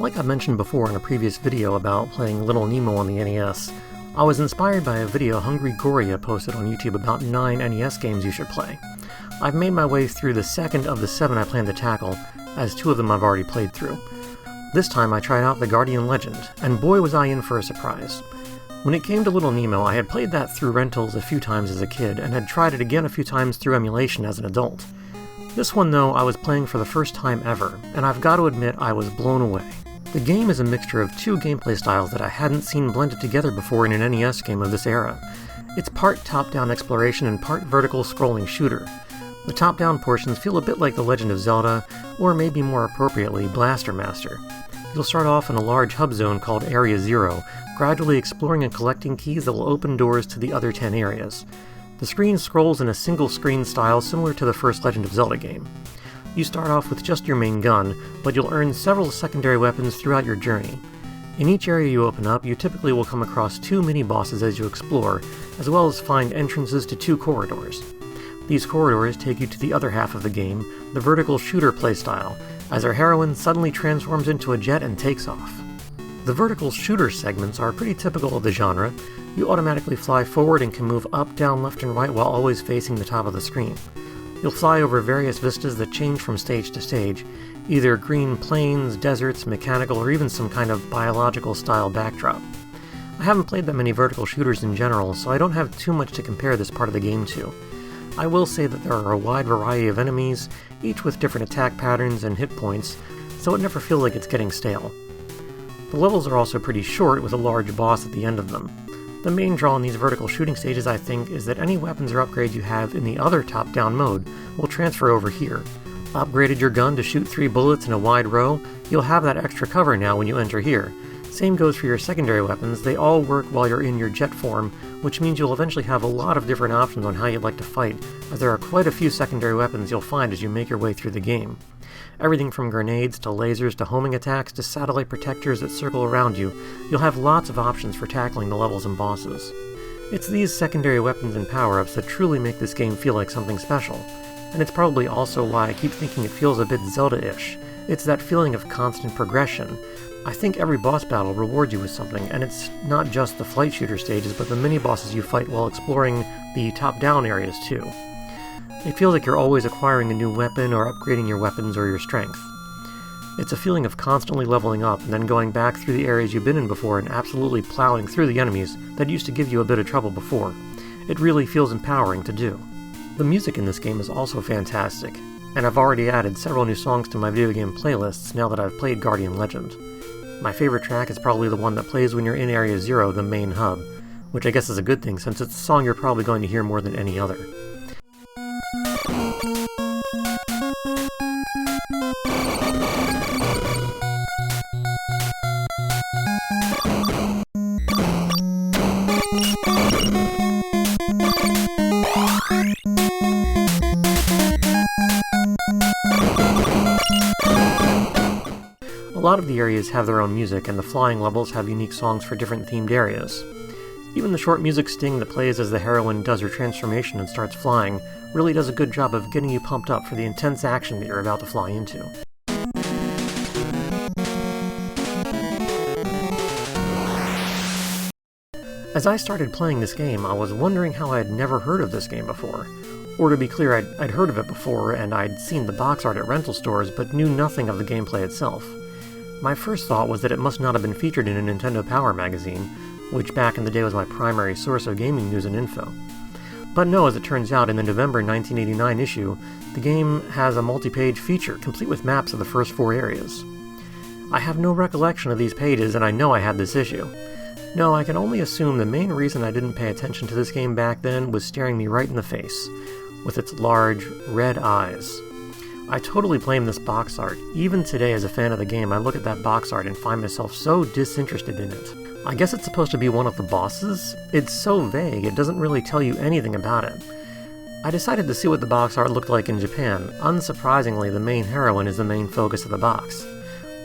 Like I mentioned before in a previous video about playing Little Nemo on the NES, I was inspired by a video Hungry Goria posted on YouTube about 9 NES games you should play. I've made my way through the second of the 7 I plan to tackle, as 2 of them I've already played through. This time I tried out the Guardian Legend, and boy was I in for a surprise. When it came to Little Nemo, I had played that through rentals a few times as a kid, and had tried it again a few times through emulation as an adult. This one though, I was playing for the first time ever, and I've got to admit I was blown away. The game is a mixture of 2 gameplay styles that I hadn't seen blended together before in an NES game of this era. It's part top-down exploration and part vertical scrolling shooter. The top-down portions feel a bit like The Legend of Zelda, or maybe more appropriately, Blaster Master. You'll start off in a large hub zone called Area 0, gradually exploring and collecting keys that will open doors to the other 10 areas. The screen scrolls in a single-screen style similar to the first Legend of Zelda game. You start off with just your main gun, but you'll earn several secondary weapons throughout your journey. In each area you open up, you typically will come across 2 mini-bosses as you explore, as well as find entrances to 2 corridors. These corridors take you to the other half of the game, the vertical shooter playstyle, as our heroine suddenly transforms into a jet and takes off. The vertical shooter segments are pretty typical of the genre. You automatically fly forward and can move up, down, left, and right while always facing the top of the screen. You'll fly over various vistas that change from stage to stage, either green plains, deserts, mechanical, or even some kind of biological-style backdrop. I haven't played that many vertical shooters in general, so I don't have too much to compare this part of the game to. I will say that there are a wide variety of enemies, each with different attack patterns and hit points, so it never feels like it's getting stale. The levels are also pretty short, with a large boss at the end of them. The main draw in these vertical shooting stages, I think, is that any weapons or upgrades you have in the other top-down mode will transfer over here. Upgraded your gun to shoot 3 bullets in a wide row, you'll have that extra cover now when you enter here. Same goes for your secondary weapons, they all work while you're in your jet form, which means you'll eventually have a lot of different options on how you'd like to fight, as there are quite a few secondary weapons you'll find as you make your way through the game. Everything from grenades to lasers to homing attacks to satellite protectors that circle around you, you'll have lots of options for tackling the levels and bosses. It's these secondary weapons and power-ups that truly make this game feel like something special, and it's probably also why I keep thinking it feels a bit Zelda-ish. It's that feeling of constant progression. I think every boss battle rewards you with something, and it's not just the flight shooter stages, but the mini-bosses you fight while exploring the top-down areas too. It feels like you're always acquiring a new weapon or upgrading your weapons or your strength. It's a feeling of constantly leveling up and then going back through the areas you've been in before and absolutely plowing through the enemies that used to give you a bit of trouble before. It really feels empowering to do. The music in this game is also fantastic, and I've already added several new songs to my video game playlists now that I've played Guardian Legend. My favorite track is probably the one that plays when you're in Area 0, the main hub, which I guess is a good thing since it's a song you're probably going to hear more than any other. A lot of the areas have their own music, and the flying levels have unique songs for different themed areas. Even the short music sting that plays as the heroine does her transformation and starts flying really does a good job of getting you pumped up for the intense action that you're about to fly into. As I started playing this game, I was wondering how I had never heard of this game before. Or to be clear, I'd heard of it before, and I'd seen the box art at rental stores, but knew nothing of the gameplay itself. My first thought was that it must not have been featured in a Nintendo Power magazine, which back in the day was my primary source of gaming news and info. But no, as it turns out, in the November 1989 issue, the game has a multi-page feature complete with maps of the first 4 areas. I have no recollection of these pages, and I know I had this issue. No, I can only assume the main reason I didn't pay attention to this game back then was staring me right in the face, with its large, red eyes. I totally blame this box art. Even today, as a fan of the game, I look at that box art and find myself so disinterested in it. I guess it's supposed to be one of the bosses? It's so vague, it doesn't really tell you anything about it. I decided to see what the box art looked like in Japan. Unsurprisingly, the main heroine is the main focus of the box.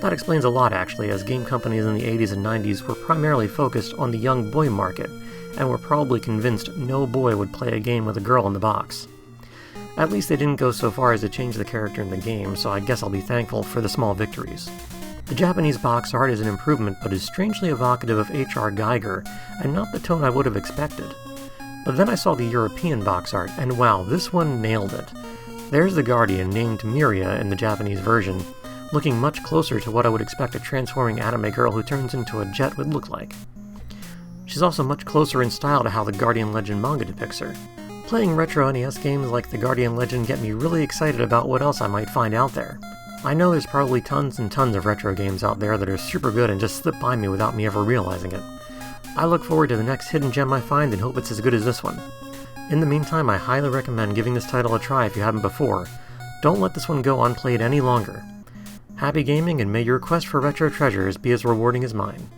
That explains a lot, actually, as game companies in the 80s and 90s were primarily focused on the young boy market, and were probably convinced no boy would play a game with a girl in the box. At least they didn't go so far as to change the character in the game, so I guess I'll be thankful for the small victories. The Japanese box art is an improvement, but is strangely evocative of H.R. Geiger, and not the tone I would have expected. But then I saw the European box art, and wow, this one nailed it. There's the Guardian, named Miria in the Japanese version, looking much closer to what I would expect a transforming anime girl who turns into a jet would look like. She's also much closer in style to how the Guardian Legend manga depicts her. Playing retro NES games like the Guardian Legend get me really excited about what else I might find out there. I know there's probably tons and tons of retro games out there that are super good and just slip by me without me ever realizing it. I look forward to the next hidden gem I find and hope it's as good as this one. In the meantime, I highly recommend giving this title a try if you haven't before. Don't let this one go unplayed any longer. Happy gaming, and may your quest for retro treasures be as rewarding as mine.